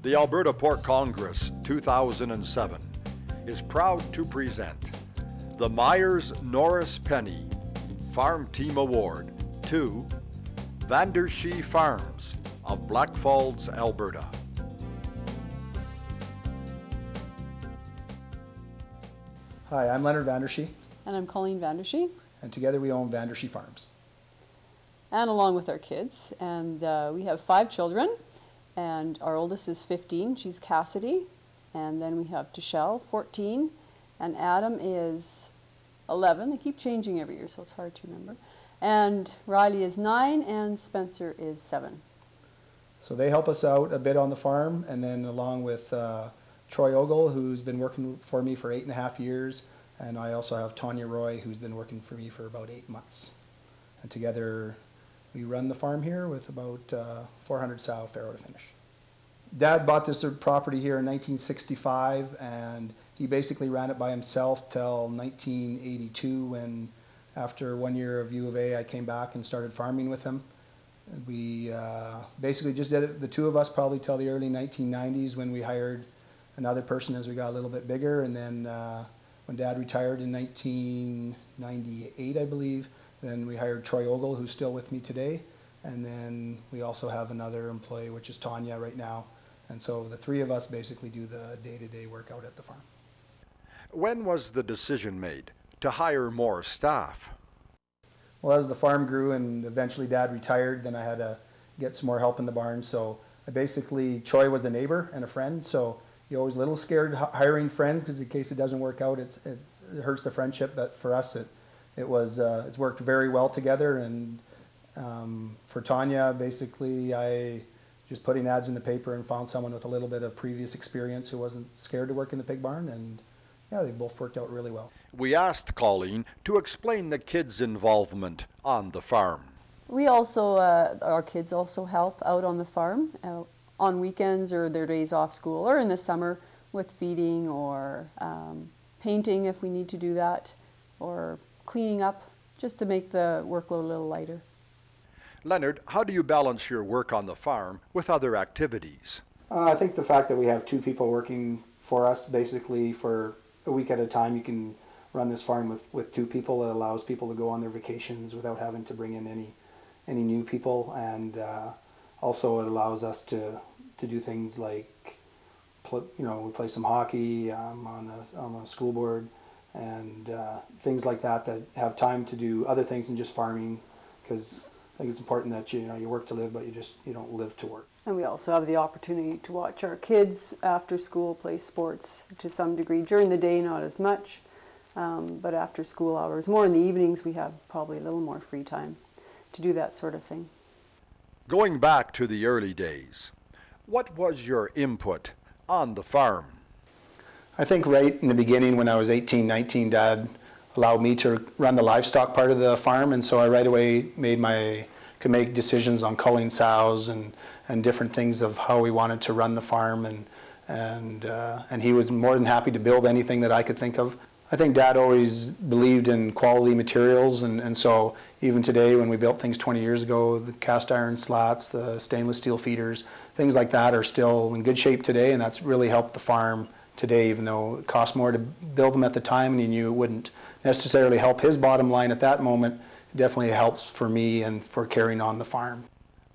The Alberta Pork Congress 2007 is proud to present the Myers-Norris-Penny Farm Team Award to Vandershee Farms of Blackfalds, Alberta. Hi, I'm Leonard Vandershee. And I'm Colleen Vandershee. And together we own Vandershee Farms. And along with our kids. And we have 5 children. And our oldest is 15, she's Cassidy. And then we have Tishelle, 14. And Adam is 11. They keep changing every year, so it's hard to remember. And Riley is 9, and Spencer is 7. So they help us out a bit on the farm, and then along with Troy Ogle, who's been working for me for 8.5 years, and I also have Tanya Roy, who's been working for me for about 8 months. And together we run the farm here with about 400 sow farrow to finish. Dad bought this property here in 1965, and he basically ran it by himself till 1982, when after 1 year of U of A, I came back and started farming with him. We basically just did it, the two of us, probably till the early 1990s, when we hired another person as we got a little bit bigger. And then when Dad retired in 1998, I believe, then we hired Troy Ogle, who's still with me today. And then we also have another employee, which is Tanya right now. And so the 3 of us basically do the day-to-day work out at the farm. When was the decision made to hire more staff? Well, as the farm grew and eventually Dad retired, then I had to get some more help in the barn. So I basically, Troy was a neighbor and a friend, so you're always a little scared hiring friends, because in case it doesn't work out, it hurts the friendship. But for us, it's worked very well together. And for Tanya, basically, I just putting ads in the paper and found someone with a little bit of previous experience who wasn't scared to work in the pig barn, and yeah, they both worked out really well. We asked Colleen to explain the kids' involvement on the farm. We also, our kids also help out on the farm on weekends or their days off school, or in the summer with feeding or painting if we need to do that, or cleaning up, just to make the workload a little lighter. Leonard, how do you balance your work on the farm with other activities? I think the fact that we have 2 people working for us, basically for a week at a time, you can run this farm with 2 people. It allows people to go on their vacations without having to bring in any new people, and also it allows us to do things like, we play some hockey on a school board, and things like that have time to do other things than just farming, because I think it's important that you work to live, but you don't live to work. And we also have the opportunity to watch our kids after school play sports to some degree. During the day, not as much, but after school hours, more in the evenings, we have probably a little more free time to do that sort of thing. Going back to the early days, what was your input on the farm? I think right in the beginning, when I was 18, 19, Dad allowed me to run the livestock part of the farm, and so I right away could make decisions on culling sows and different things of how we wanted to run the farm, and he was more than happy to build anything that I could think of. I think Dad always believed in quality materials, and so even today, when we built things 20 years ago, the cast iron slats, the stainless steel feeders, things like that are still in good shape today, and that's really helped the farm today, even though it cost more to build them at the time, and he knew it wouldn't necessarily help his bottom line at that moment. It definitely helps for me and for carrying on the farm.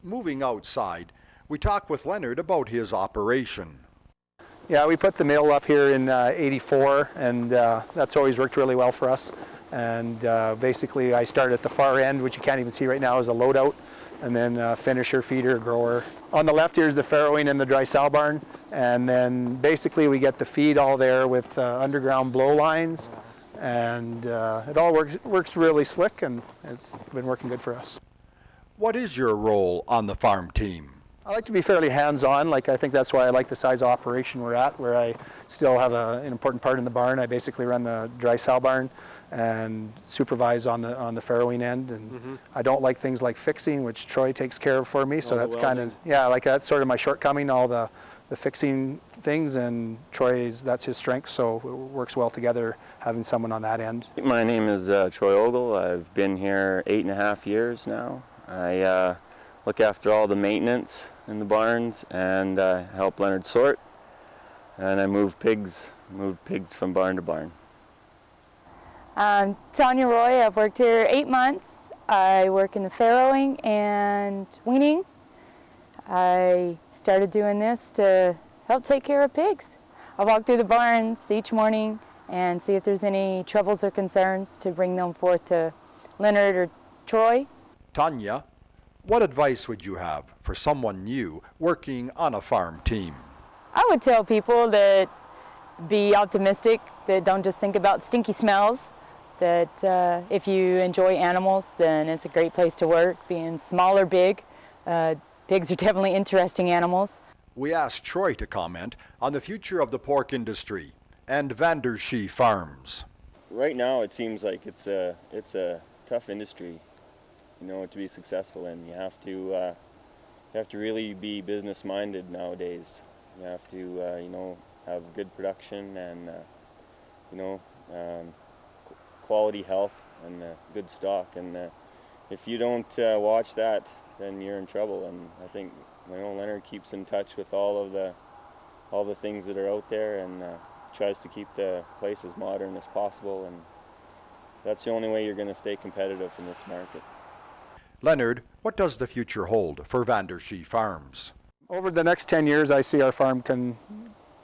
Moving outside, we talked with Leonard about his operation. Yeah, we put the mill up here in '84, and that's always worked really well for us. And basically I start at the far end, which you can't even see right now, is a loadout, and then finisher, feeder, grower. On the left here is the farrowing and the dry sow barn, and then basically we get the feed all there with underground blow lines, and it all works really slick, and it's been working good for us. What is your role on the farm team? I like to be fairly hands-on. I think that's why I like the size of operation we're at, where I still have an important part in the barn. I basically run the dry sow barn and supervise on the farrowing end, and I don't like things like fixing, which Troy takes care of for me. So that's kind of, that's sort of my shortcoming, all the fixing things, and that's his strength, so it works well together having someone on that end. My name is Troy Ogle. I've been here 8.5 years now. I look after all the maintenance in the barns, and help Leonard sort. And I moved pigs from barn to barn. Tanya Roy, I've worked here 8 months. I work in the farrowing and weaning. I started doing this to help take care of pigs. I walk through the barns each morning and see if there's any troubles or concerns to bring them forth to Leonard or Troy. Tanya, what advice would you have for someone new working on a farm team? I would tell people that be optimistic, that don't just think about stinky smells, that if you enjoy animals, then it's a great place to work, being small or big. Pigs are definitely interesting animals. We asked Troy to comment on the future of the pork industry and Vandershee Farms. Right now it seems like it's a tough industry, to be successful in. You have to really be business minded nowadays. You have to have good production and quality health and good stock, and if you don't watch that, then you're in trouble. And I think Leonard keeps in touch with all the things that are out there, and tries to keep the place as modern as possible, and that's the only way you're going to stay competitive in this market. Leonard, what does the future hold for Vandershee Farms? Over the next 10 years, I see our farm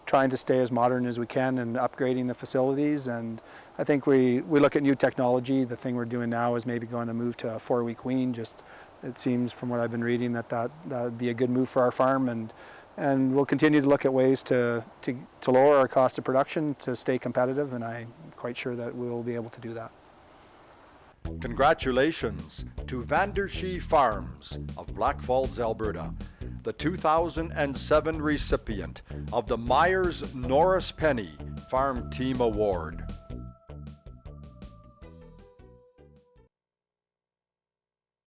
trying to stay as modern as we can and upgrading the facilities. And I think we look at new technology. The thing we're doing now is maybe going to move to a 4-week wean. It seems from what I've been reading that would be a good move for our farm. And we'll continue to look at ways to lower our cost of production to stay competitive. And I'm quite sure that we'll be able to do that. Congratulations to Vandershee Farms of Blackfalds, Alberta, the 2007 recipient of the Myers Norris Penny Farm Team Award.